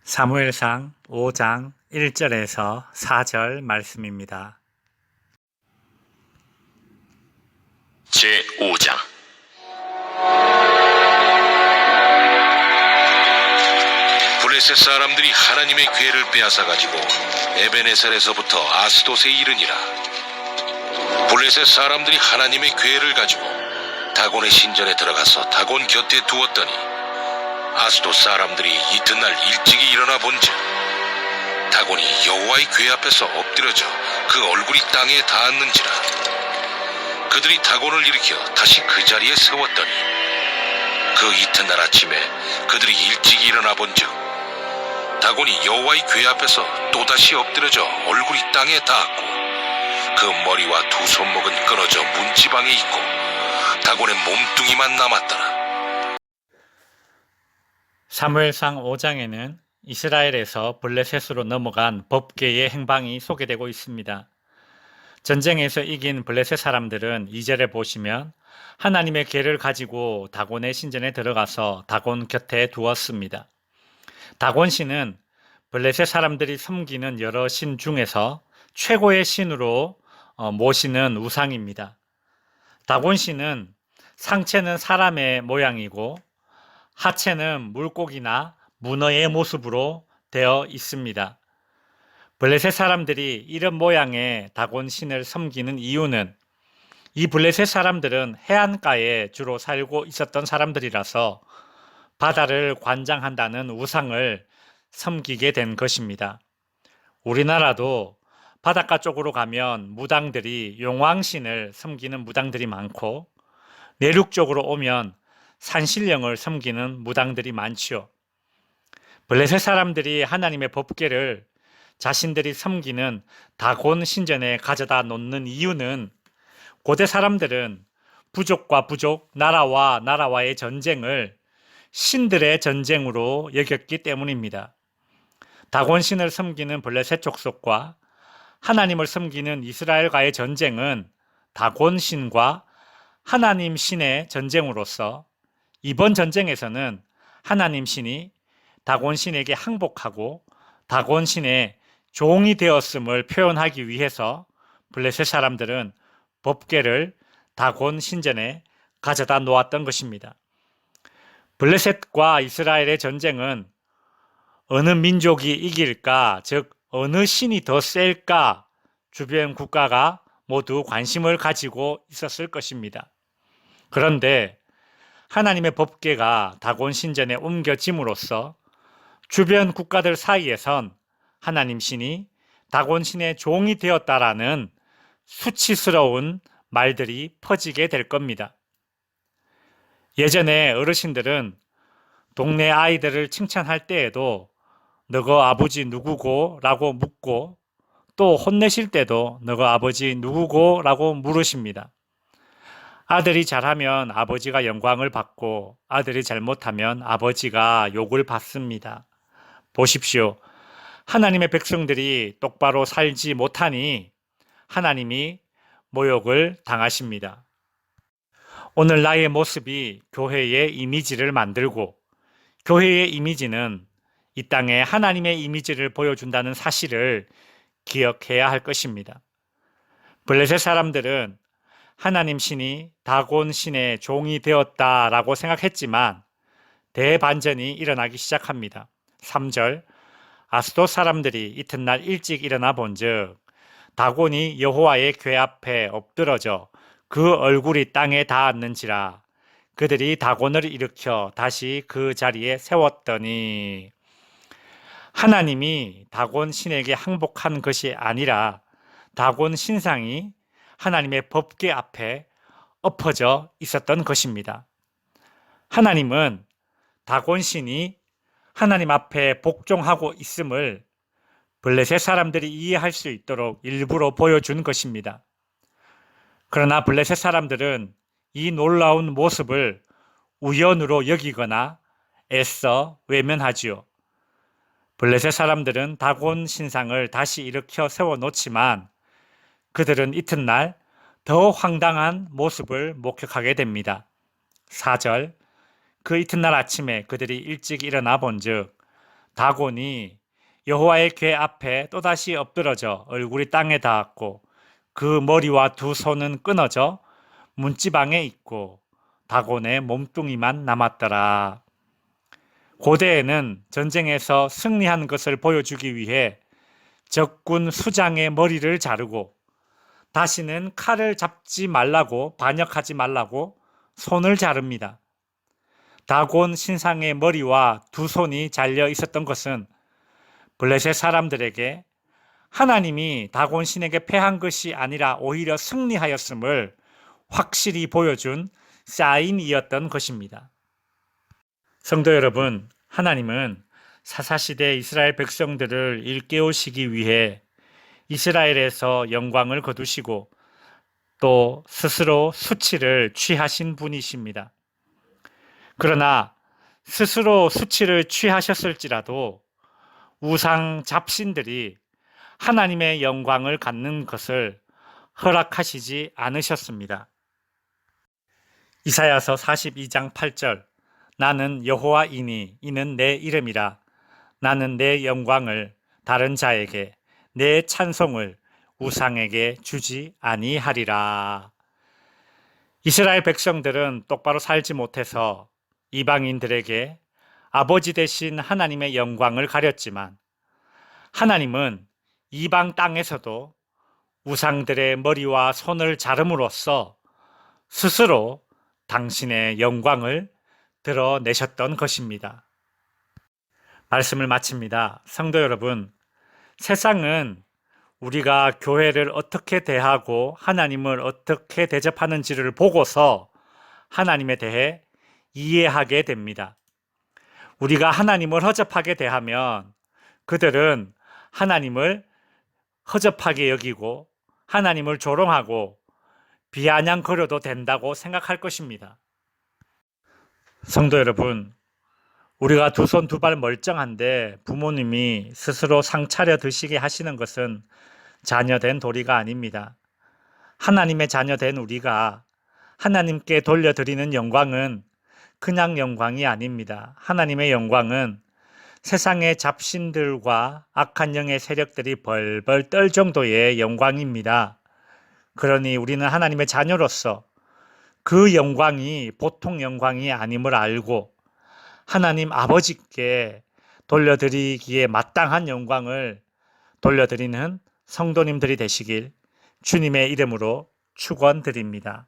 사무엘상 5장 1절에서 4절 말씀입니다. 제5장 블레셋 사람들이 하나님의 궤를 빼앗아가지고 에베네셀에서부터 아스돗에 이르니라. 블레셋 사람들이 하나님의 궤를 가지고 다곤의 신전에 들어가서 다곤 곁에 두었더니 아스돗 사람들이 이튿날 일찍이 일어나 본즉 다곤이 여호와의 궤 앞에서 엎드려져 그 얼굴이 땅에 닿았는지라. 그들이 다곤을 일으켜 다시 그 자리에 세웠더니 그 이튿날 아침에 그들이 일찍 일어나 본즉 다곤이 여호와의 궤 앞에서 또다시 엎드려져 얼굴이 땅에 닿았고 그 머리와 두 손목은 끊어져 문지방에 있고 다곤의 몸뚱이만 남았더라. 사무엘상 5장에는 이스라엘에서 블레셋으로 넘어간 법궤의 행방이 소개되고 있습니다. 전쟁에서 이긴 블레셋 사람들은 2절에 보시면 하나님의 궤를 가지고 다곤의 신전에 들어가서 다곤 곁에 두었습니다. 다곤 신은 블레셋 사람들이 섬기는 여러 신 중에서 최고의 신으로 모시는 우상입니다. 다곤 신은 상체는 사람의 모양이고 하체는 물고기나 문어의 모습으로 되어 있습니다. 블레셋 사람들이 이런 모양의 다곤 신을 섬기는 이유는 이 블레셋 사람들은 해안가에 주로 살고 있었던 사람들이라서 바다를 관장한다는 우상을 섬기게 된 것입니다. 우리나라도 바닷가 쪽으로 가면 무당들이 용왕신을 섬기는 무당들이 많고 내륙 쪽으로 오면 산신령을 섬기는 무당들이 많지요. 블레셋 사람들이 하나님의 법궤를 자신들이 섬기는 다곤 신전에 가져다 놓는 이유는 고대 사람들은 부족과 부족, 나라와 나라와의 전쟁을 신들의 전쟁으로 여겼기 때문입니다. 다곤 신을 섬기는 블레셋 족속과 하나님을 섬기는 이스라엘과의 전쟁은 다곤 신과 하나님 신의 전쟁으로서 이번 전쟁에서는 하나님 신이 다곤 신에게 항복하고 다곤 신의 종이 되었음을 표현하기 위해서 블레셋 사람들은 법궤를 다곤 신전에 가져다 놓았던 것입니다. 블레셋과 이스라엘의 전쟁은 어느 민족이 이길까, 즉 어느 신이 더 셀까 주변 국가가 모두 관심을 가지고 있었을 것입니다. 그런데 하나님의 법궤가 다곤 신전에 옮겨짐으로써 주변 국가들 사이에선 하나님 신이 다곤 신의 종이 되었다라는 수치스러운 말들이 퍼지게 될 겁니다. 예전에 어르신들은 동네 아이들을 칭찬할 때에도 너거 아버지 누구고? 라고 묻고 또 혼내실 때도 너거 아버지 누구고? 라고 물으십니다. 아들이 잘하면 아버지가 영광을 받고 아들이 잘못하면 아버지가 욕을 받습니다. 보십시오. 하나님의 백성들이 똑바로 살지 못하니 하나님이 모욕을 당하십니다. 오늘 나의 모습이 교회의 이미지를 만들고 교회의 이미지는 이 땅에 하나님의 이미지를 보여준다는 사실을 기억해야 할 것입니다. 블레셋 사람들은 하나님 신이 다곤 신의 종이 되었다라고 생각했지만 대반전이 일어나기 시작합니다. 3절 아스돗 사람들이 이튿날 일찍 일어나 본즉 다곤이 여호와의 궤 앞에 엎드러져 그 얼굴이 땅에 닿았는지라. 그들이 다곤을 일으켜 다시 그 자리에 세웠더니 하나님이 다곤 신에게 항복한 것이 아니라 다곤 신상이 하나님의 법궤 앞에 엎어져 있었던 것입니다. 하나님은 다곤 신이 하나님 앞에 복종하고 있음을 블레셋 사람들이 이해할 수 있도록 일부러 보여준 것입니다. 그러나 블레셋 사람들은 이 놀라운 모습을 우연으로 여기거나 애써 외면하지요. 블레셋 사람들은 다곤 신상을 다시 일으켜 세워놓지만 그들은 이튿날 더 황당한 모습을 목격하게 됩니다. 4절 그 이튿날 아침에 그들이 일찍 일어나 본즉 다곤이 여호와의 궤 앞에 또다시 엎드러져 얼굴이 땅에 닿았고 그 머리와 두 손은 끊어져 문지방에 있고 다곤의 몸뚱이만 남았더라. 고대에는 전쟁에서 승리한 것을 보여주기 위해 적군 수장의 머리를 자르고 다시는 칼을 잡지 말라고 반역하지 말라고 손을 자릅니다. 다곤 신상의 머리와 두 손이 잘려 있었던 것은 블레셋 사람들에게 하나님이 다곤 신에게 패한 것이 아니라 오히려 승리하였음을 확실히 보여준 사인이었던 것입니다. 성도 여러분, 하나님은 사사시대 이스라엘 백성들을 일깨우시기 위해 이스라엘에서 영광을 거두시고 또 스스로 수치를 취하신 분이십니다. 그러나 스스로 수치를 취하셨을지라도 우상 잡신들이 하나님의 영광을 갖는 것을 허락하시지 않으셨습니다. 이사야서 42장 8절 나는 여호와이니 이는 내 이름이라 나는 내 영광을 다른 자에게 내 찬송을 우상에게 주지 아니하리라. 이스라엘 백성들은 똑바로 살지 못해서 이방인들에게 아버지 되신 하나님의 영광을 가렸지만 하나님은 이방 땅에서도 우상들의 머리와 손을 자름으로써 스스로 당신의 영광을 드러내셨던 것입니다. 말씀을 마칩니다. 성도 여러분, 세상은 우리가 교회를 어떻게 대하고 하나님을 어떻게 대접하는지를 보고서 하나님에 대해 이해하게 됩니다. 우리가 하나님을 허접하게 대하면 그들은 하나님을 허접하게 여기고 하나님을 조롱하고 비아냥거려도 된다고 생각할 것입니다. 성도 여러분, 우리가 두 손 두 발 멀쩡한데 부모님이 스스로 상 차려 드시게 하시는 것은 자녀된 도리가 아닙니다. 하나님의 자녀된 우리가 하나님께 돌려드리는 영광은 그냥 영광이 아닙니다. 하나님의 영광은 세상의 잡신들과 악한 영의 세력들이 벌벌 떨 정도의 영광입니다. 그러니 우리는 하나님의 자녀로서 그 영광이 보통 영광이 아님을 알고 하나님 아버지께 돌려드리기에 마땅한 영광을 돌려드리는 성도님들이 되시길 주님의 이름으로 축원드립니다.